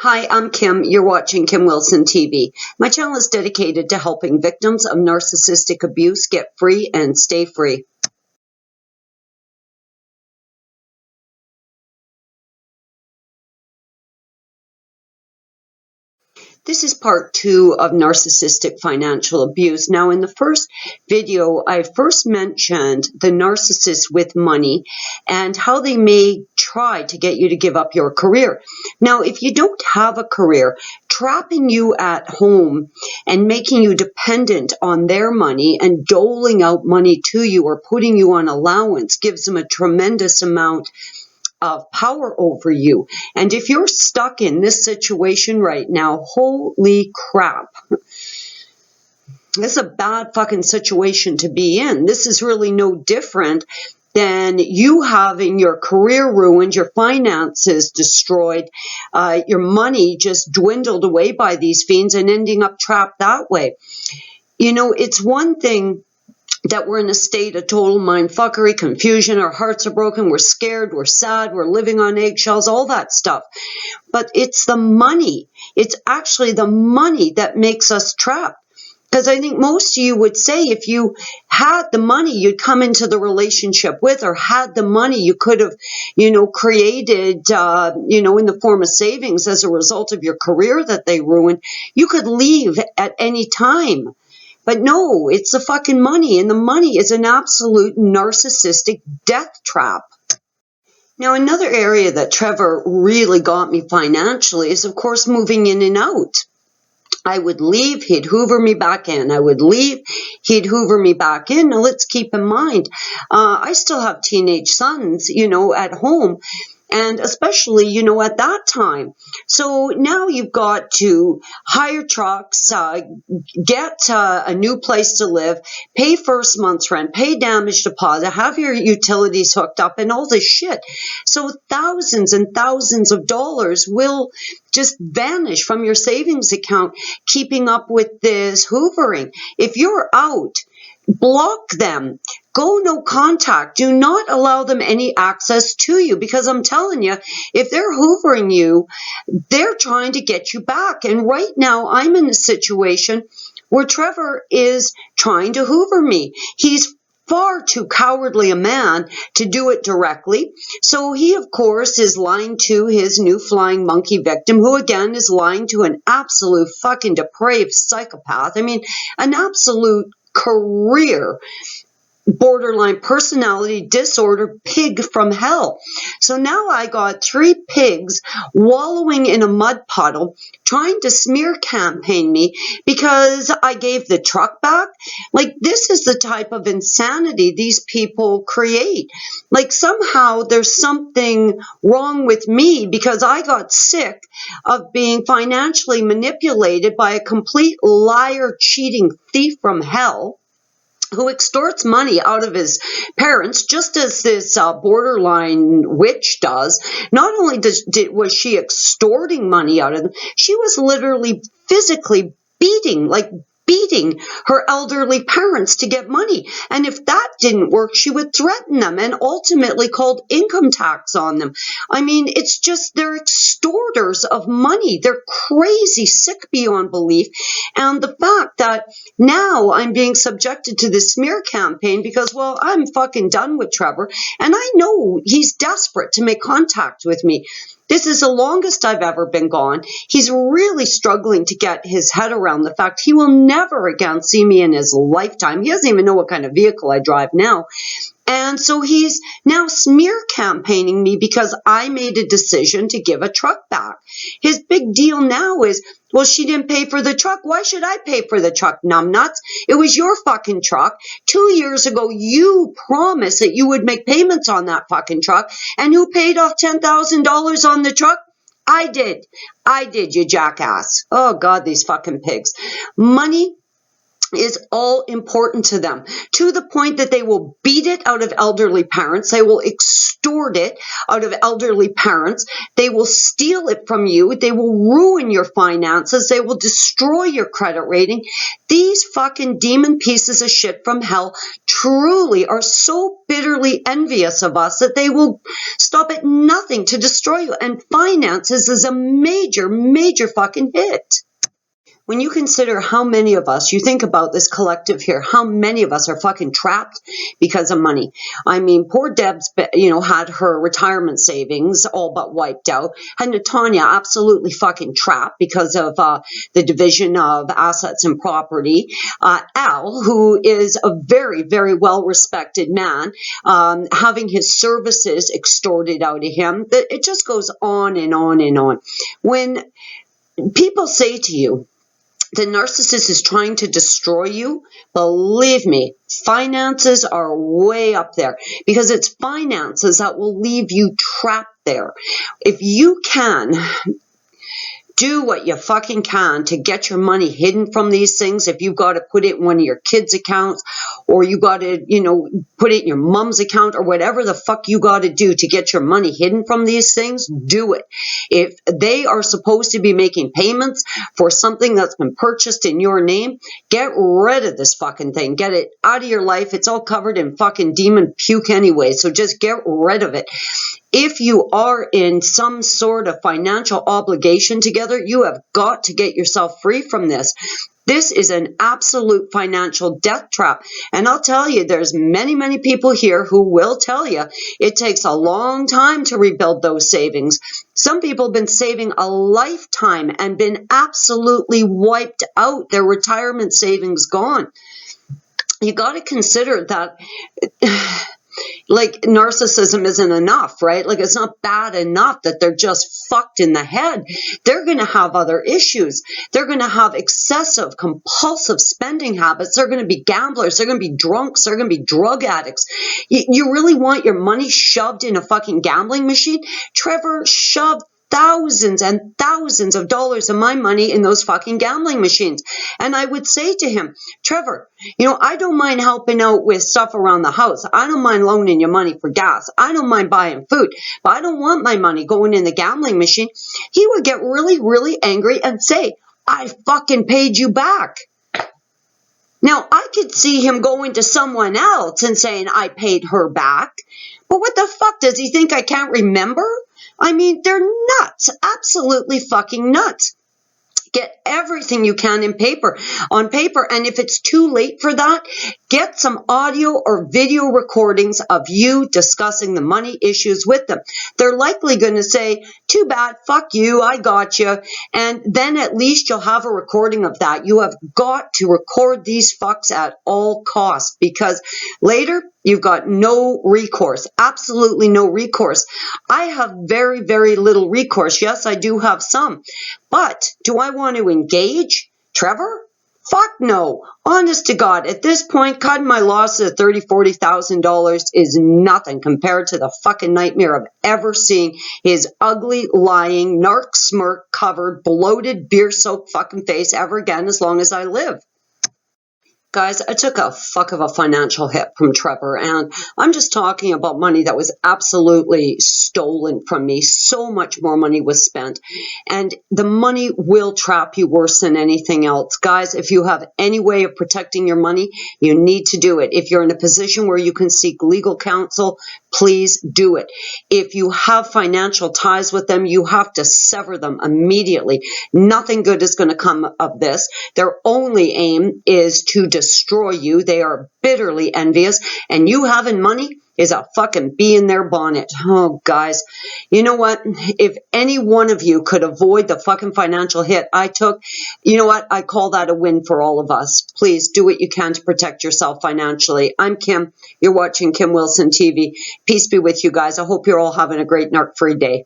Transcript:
Hi, I'm Kim. You're watching Kim Wilson TV. My channel is dedicated to helping victims of narcissistic abuse get free and stay free. This is part 2 of narcissistic financial abuse. Now, in the first video, I first mentioned the narcissist with money and how they may try to get you to give up your career. Now, if you don't have a career, trapping you at home and making you dependent on their money and doling out money to you or putting you on allowance gives them a tremendous amount of power over you. And if you're stuck in this situation right now, holy crap. This is a bad fucking situation to be in. This is really no different than you having your career ruined, your finances destroyed, your money just dwindled away by these fiends and ending up trapped that way. You know, it's one thing that we're in a state of total mindfuckery, confusion, our hearts are broken, we're scared, we're sad, we're living on eggshells, all that stuff. But it's the money. It's actually the money that makes us trapped. Because I think most of you would say if you had the money you'd come into the relationship with, or had the money you could have, created, in the form of savings as a result of your career that they ruined, you could leave at any time. But no, it's the fucking money, and the money is an absolute narcissistic death trap. Now, another area that Trevor really got me financially is, of course, moving in and out. I would leave, he'd hoover me back in. I would leave, he'd hoover me back in. Now, let's keep in mind, I still have teenage sons, at home. And especially, at that time. So now you've got to hire trucks, get a new place to live, pay first month's rent, pay damage deposit, have your utilities hooked up, and all this shit. So thousands and thousands of dollars will just vanish from your savings account, keeping up with this hoovering. If you're out, block them. Go no contact. Do not allow them any access to you, because I'm telling you, if they're hoovering you, they're trying to get you back. And right now, I'm in a situation where Trevor is trying to hoover me. He's far too cowardly a man to do it directly. So he, of course, is lying to his new flying monkey victim, who again is lying to an absolute fucking depraved psychopath. I mean, an absolute career borderline personality disorder pig from hell. So now I got 3 pigs wallowing in a mud puddle trying to smear campaign me because I gave the truck back. Like, this is the type of insanity these people create. Like, somehow there's something wrong with me because I got sick of being financially manipulated by a complete liar, cheating thief from hell, who extorts money out of his parents, just as this borderline witch does. Not only was she extorting money out of them, she was literally physically beating her elderly parents to get money. And if that didn't work, she would threaten them and ultimately called income tax on them. I mean, it's just, they're extorters of money. They're crazy, sick beyond belief. And the fact that now I'm being subjected to this smear campaign because, well, I'm fucking done with Trevor. And I know he's desperate to make contact with me. This is the longest I've ever been gone. He's really struggling to get his head around the fact he will never again see me in his lifetime. He doesn't even know what kind of vehicle I drive now. And so he's now smear campaigning me because I made a decision to give a truck back. His big deal now is, well, she didn't pay for the truck. Why should I pay for the truck, numbnuts? It was your fucking truck. 2 years ago, you promised that you would make payments on that fucking truck. And who paid off $10,000 on the truck? I did. I did, you jackass. Oh, God, these fucking pigs. Money is all important to them, to the point that they will beat it out of elderly parents. They will extort it out of elderly parents. They will steal it from you. They will ruin your finances. They will destroy your credit rating. These fucking demon pieces of shit from hell truly are so bitterly envious of us that they will stop at nothing to destroy you. And finances is a major, major fucking hit. When you consider how many of us, you think about this collective here, how many of us are fucking trapped because of money. I mean, poor Deb's, had her retirement savings all but wiped out. Had Natanya absolutely fucking trapped because of the division of assets and property. Al, who is a very, very well-respected man, having his services extorted out of him. It just goes on and on and on. When people say to you, the narcissist is trying to destroy you, believe me, finances are way up there, because it's finances that will leave you trapped there. If you can do what you fucking can to get your money hidden from these things, if you've got to put it in one of your kids' accounts, or you got to, put it in your mom's account, or whatever the fuck you got to do to get your money hidden from these things, do it. If they are supposed to be making payments for something that's been purchased in your name, get rid of this fucking thing. Get it out of your life. It's all covered in fucking demon puke anyway, so just get rid of it. If you are in some sort of financial obligation together, you have got to get yourself free from this. This is an absolute financial death trap. And I'll tell you, there's many, many people here who will tell you it takes a long time to rebuild those savings. Some people have been saving a lifetime and been absolutely wiped out, their retirement savings gone. You got to consider that like narcissism isn't enough, right? Like it's not bad enough that they're just fucked in the head. They're going to have other issues. They're going to have excessive, compulsive spending habits. They're going to be gamblers. They're going to be drunks. They're going to be drug addicts. You really want your money shoved in a fucking gambling machine? Trevor shoved thousands and thousands of dollars of my money in those fucking gambling machines. And I would say to him, Trevor, I don't mind helping out with stuff around the house. I don't mind loaning you money for gas. I don't mind buying food, but I don't want my money going in the gambling machine. He would get really, really angry and say, I fucking paid you back. Now, I could see him going to someone else and saying, I paid her back. But what the fuck? Does he think I can't remember? I mean, they're nuts. Absolutely fucking nuts. Get everything you can on paper. And if it's too late for that, get some audio or video recordings of you discussing the money issues with them. They're likely going to say, too bad, fuck you, I got you. And then at least you'll have a recording of that. You have got to record these fucks at all costs, because later you've got no recourse, absolutely no recourse. I have very, very little recourse. Yes, I do have some. But do I want to engage, Trevor? Fuck no. Honest to God, at this point, cutting my losses of $30,000, $40,000 is nothing compared to the fucking nightmare of ever seeing his ugly, lying, narc smirk covered, bloated, beer-soaked fucking face ever again as long as I live. Guys, I took a fuck of a financial hit from Trevor, and I'm just talking about money that was absolutely stolen from me. So much more money was spent, and the money will trap you worse than anything else. Guys, if you have any way of protecting your money, you need to do it. If you're in a position where you can seek legal counsel, please do it. If you have financial ties with them, you have to sever them immediately. Nothing good is going to come of this. Their only aim is to destroy you. They are bitterly envious, and you having money is a fucking bee in their bonnet. Oh, guys, you know what? If any one of you could avoid the fucking financial hit I took, you know what? I call that a win for all of us. Please do what you can to protect yourself financially. I'm Kim. You're watching Kim Wilson TV. Peace be with you guys. I hope you're all having a great narc-free day.